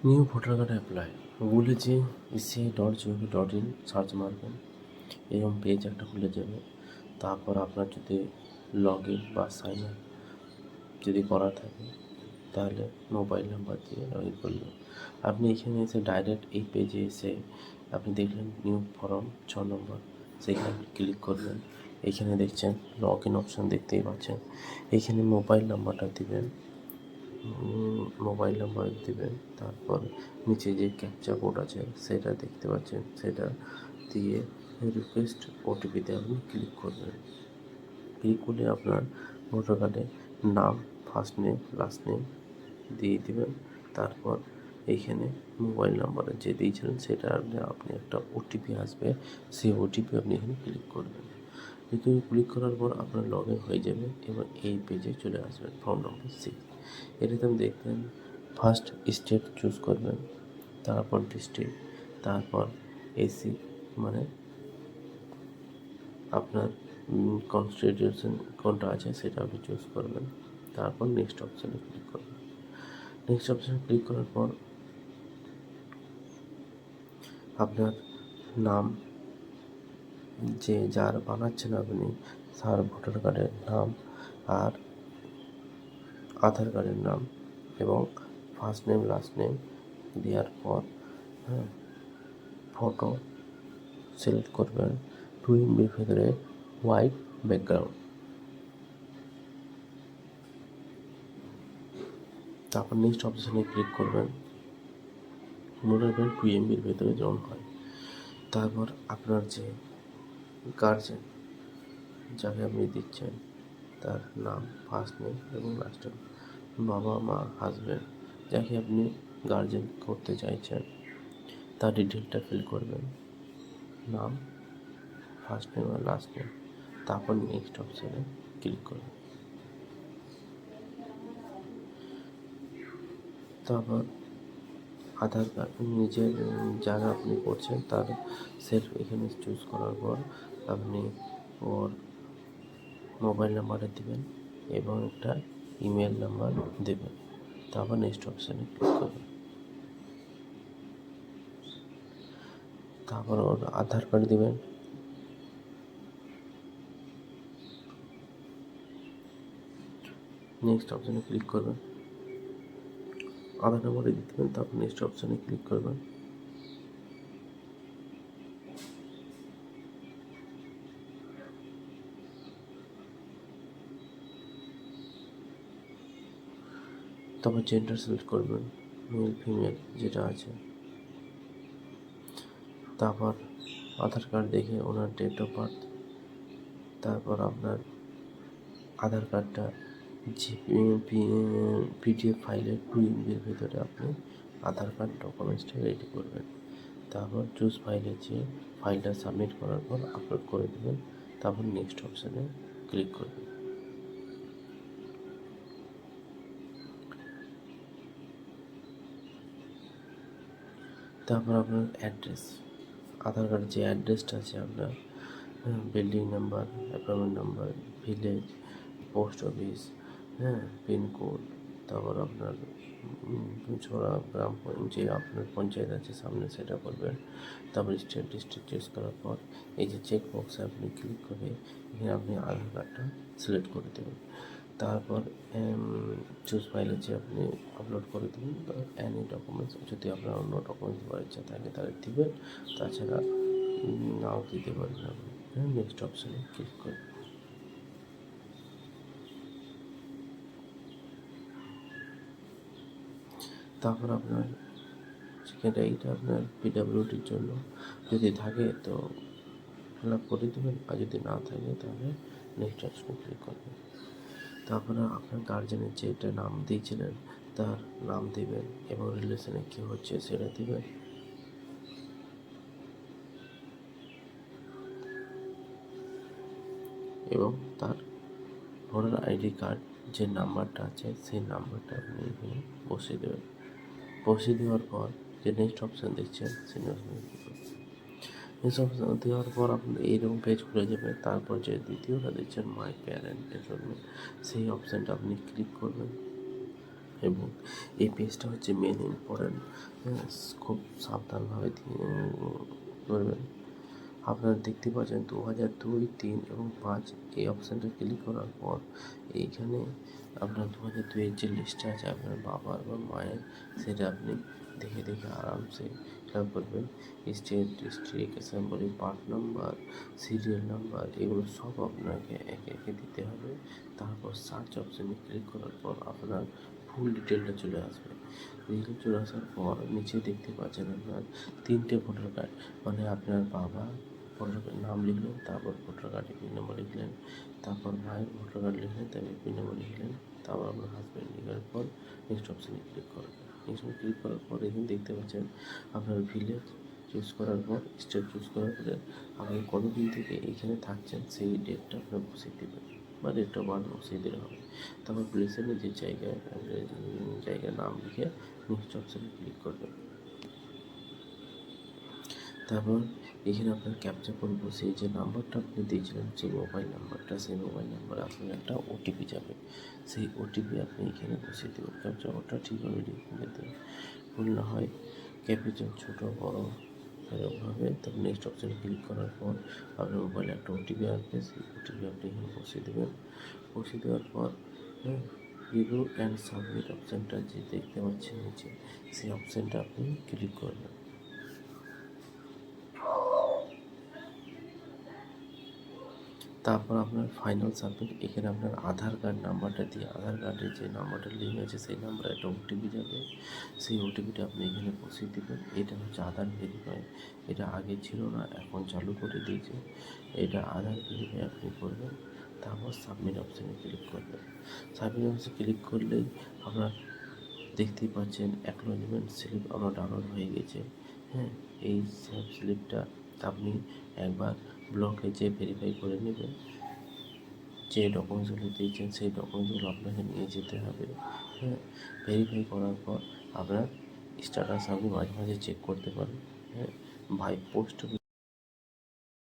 New voter card apply গুগলে যে ECI.gov.in search মারবেন, এরকম পেজ একটা খুলে যাবে। তারপর আপনার যদি লগ ইন বা সাইন আপ যদি করা থাকে তাহলে মোবাইল নাম্বার দিয়ে লগ ইন করবেন। আপনি এখানে এসে ডাইরেক্ট এই পেজে এসে আপনি দেখলেন নিউ ফর্ম 6 নম্বর, সেখানে ক্লিক করবেন। এখানে দেখছেন লগ ইন অপশান দেখতেই পাচ্ছেন। এখানে মোবাইল নাম্বারটা দিবেন, তারপর নিচে যে ক্যাপচা কোড আছে সেটা দেখতে পাচ্ছেন, সেটা দিয়ে রিকোয়েস্ট ওটিপিতে আপনি ক্লিক করবেন। ক্লিক করলে আপনার ভোটার কার্ডে নাম, ফার্স্ট নেম, লাস্ট নেম দিয়ে দেবেন। তারপর এইখানে মোবাইল নাম্বারে যে দিয়েছিলেন সেটা আপনি একটা ওটিপি আসবে, সেই ওটিপি আপনি এখানে ক্লিক করবেন। এখানে ক্লিক করার পর আপনার লগ ইন হয়ে যাবে এবং এই পেজে চলে আসবেন। ফর্ম নম্বর 6 এটাতে আপনি দেখবেন ফার্স্ট স্টেট চুজ করবেন, তারপর ডিস্ট্রিক্ট, তারপর এসি মানে আপনার কনস্টিটিউশন কোনটা আছে সেটা আপনি চুজ করবেন। তারপর নেক্সট অপশানে ক্লিক করবেন। নেক্সট অপশানে ক্লিক করার পর আপনার নাম, যে যার বানাচ্ছেন আপনি তার ভোটার কার্ডের নাম আর আধার কার্ডের নাম এবং ফার্স্ট নেম লাস্ট নেম দেওয়ার পর ফটো সিলেক্ট করবেন 2 MBর ভেতরে হোয়াইট ব্যাকগ্রাউন্ড। তারপর নেক্সট অপশানে ক্লিক করবেন, মনে রাখবেন 2 MBর ভেতরে যেমন হয়। তারপর আপনার যে গার্জেন যাকে আপনি দিচ্ছেন তার নাম, ফার্স্ট নেম এবং লাস্ট নেম, বাবা মা হাজব্যান্ড যাকে আপনি গার্জেন করতে চাইছেন তার ডিটেলটা ফিল করবেন, নাম, ফার্স্ট নেম আর লাস্ট নেম। তারপর নেক্সট অপশানে ক্লিক করবেন। তারপর আধার কার্ড নিজের যারা আপনি করছেন তার সেলফ এখানে চুজ করার পর আপনি ওর মোবাইল নাম্বারটা দেবেন এবং একটা ইমেল নাম্বার দেবেন। তারপর নেক্সট অপশানে ক্লিক করবেন। তারপর ওর আধার কার্ড দেবেন, নেক্সট অপশানে ক্লিক করবেন। আধার নাম্বারটা দিতে দেবেন, তারপর নেক্সট অপশানে ক্লিক করবেন। তারপর জেন্ডার সিলেক্ট করবেন, মেল ফিমেল যেটা আছে। তারপর আধার কার্ড দেখে ওনার ডেট অফ বার্থ, তারপর আপনার আধার কার্ডটা PDF ফাইলের 2 MBর ভেতরে আপনি আধার কার্ড ডকুমেন্টসটা রেডি করবেন। তারপর চুজ ফাইলে যেয়ে ফাইলটা সাবমিট করার পর আপলোড করে দেবেন। তারপর নেক্সট অপশানে ক্লিক করবেন। তারপর আপনার অ্যাড্রেস, আধার কার্ডের যে অ্যাড্রেসটা আছে আপনার, building number, apartment number, village, post office, pincode, তারপর আপনার ছড়া গ্রাম যে আপনার পঞ্চায়েত আছে সামনে সেটা করবেন। তারপর স্টেট ডিস্ট্রিক্ট চুজ করার পর এই যে চেক বক্সে আপনি ক্লিক করে এখানে আপনি আধার কার্ডটা সিলেক্ট করে দেবেন। তারপর চুজ ফাইলে যে আপনি আপলোড করে দেবেন অ্যানি ডকুমেন্টস, যদি আপনার অন্য ডকুমেন্টস দেওয়ার ইচ্ছা থাকে তাহলে দেবেন, তাছাড়া নাও দিতে পারবেন আপনি। নেক্সট অপশানে ক্লিক করবেন। তারপর আপনার সেখানটা এইটা আপনার PWDর জন্য যদি থাকে তো ফিল আপ করে দেবেন, আর যদি না থাকে তাহলে নেক্সট অপশানে ক্লিক করবেন। তারপরে আপনার গার্জেনের যেটা নাম দিয়েছিলেন তার নাম দেবেন এবং রিলেশনে কী হচ্ছে সেটা দেবেন। এবং তার ভোটার ID কার্ড যে নাম্বারটা আছে সেই নাম্বারটা আপনি এখানে বসিয়ে দেবেন। বসিয়ে দেওয়ার পর যে নেক্সট অপশান দেখছেন সেই অপশানে ক্লিক করবেন। নেক্সট অপশান দেওয়ার পর আপনার এইরকম পেজ খুলে যাবে। তারপর যে দ্বিতীয়টা দেখছেন মাই প্যারেন্ট এনরোলমেন্ট, সেই অপশানটা আপনি ক্লিক করবেন। এবং এই পেজটা হচ্ছে মেন ইম্পর্ট্যান্ট। হ্যাঁ, খুব সাবধানভাবে দিয়ে করবেন। আপনারা দেখতে পাচ্ছেন 2002, 3 এবং 5 এই অপশানটা ক্লিক করার পর এইখানে আপনার 2002-এর যে লিস্টটা আছে আপনার বাবার বা মায়ের, সেটা আপনি দেখে দেখে আরামসে খেয়াল করবেন। State, district, assembly, part number, serial number, এগুলো সব আপনাকে একে একে দিতে হবে। তারপর সার্চ অপশানে ক্লিক করার পর আপনার ফুল ডিটেলটা চলে আসবে। ডিটেল চলে আসার পর নিচে দেখতে পাচ্ছেন আপনার 3টে ভোটার কার্ড, মানে আপনার বাবা ভোটার কার্ড নাম লিখলেন, তারপর ভোটার কার্ডে পিন নম্বর লিখলেন, তারপর মায়ের ভোটার কার্ড লিখলেন, তারপর পিন নম্বর লিখলেন, তারপর আপনার হাজব্যান্ড লিখার পর নেক্সট অপশানে ক্লিক করবেন। নেক্সট ক্লিক করার পর এখানে দেখতে পাচ্ছেন আপনার ভিলেজ চুজ করার পর, স্টেট চুজ করার পরে আপনি কতদিন থেকে এইখানে থাকছেন সেই ডেটটা আপনার বসিয়ে দেবেন বা ডেট অফ বার্থ বসিয়ে দিলে হবে। তারপর প্লেসের যে জায়গার নাম লিখে নেক্সট অপশানে ক্লিক করবেন। তারপর এখানে আপনার ক্যাপচা কোড বসিয়ে যে নাম্বারটা আপনি দিয়েছিলেন, যে মোবাইল নাম্বারটা, সেই মোবাইল নাম্বারে আপনার একটা ওটিপি যাবে। সেই ওটিপি আপনি এখানে বসিয়ে দেবেন। ক্যাপচা কোডটা ঠিকভাবে লিখে দিতে ভুল না হয়, ক্যাপিটাল ছোটো বড় এরকমভাবে। তারপর নেক্সট অপশানে ক্লিক করার পর আপনার মোবাইলে একটা ওটিপি আসবে, সেই ওটিপি আপনি এখানে বসিয়ে দেবেন। বসিয়ে দেওয়ার পর রিভিউ অ্যান্ড সাবমিট অপশানটা যে দেখতে পাচ্ছেন নিচে, সেই অপশানটা আপনি ক্লিক করবেন। তারপর আপনার ফাইনাল সাবমিট। এখানে আপনার আধার কার্ড নাম্বারটা দিয়ে, আধার কার্ডের যে নাম্বারটা লিঙ্ক আছে সেই নাম্বারে একটা ওটিপি যাবে, সেই ওটিপিটা আপনি এখানে বসিয়ে দেবেন। এটা হচ্ছে আধার ভেরিফাই, এটা আগে ছিল না, এখন চালু করে দিয়েছে। এটা আধার ভেরিফাই আপনি করবেন। তারপর সাবমিট অপশানে ক্লিক করবেন। সাবমিট অপশানে ক্লিক করলেই আপনার দেখতেই পাচ্ছেন অ্যাকনোলেজমেন্ট স্লিপ আমার ডাউনলোড হয়ে গেছে। হ্যাঁ, এই স্লিপটা আপনি একবার ব্লকে যেয়ে ভেরিফাই করে নেবেন। যে ডকুমেন্টসগুলো দিয়েছেন সেই ডকুমেন্টসগুলো আপনাকে নিয়ে যেতে হবে। হ্যাঁ, ভেরিফাই করার পর আপনার স্ট্যাটাস আপনি মাঝে মাঝে চেক করতে পারেন। হ্যাঁ, বাই পোস্ট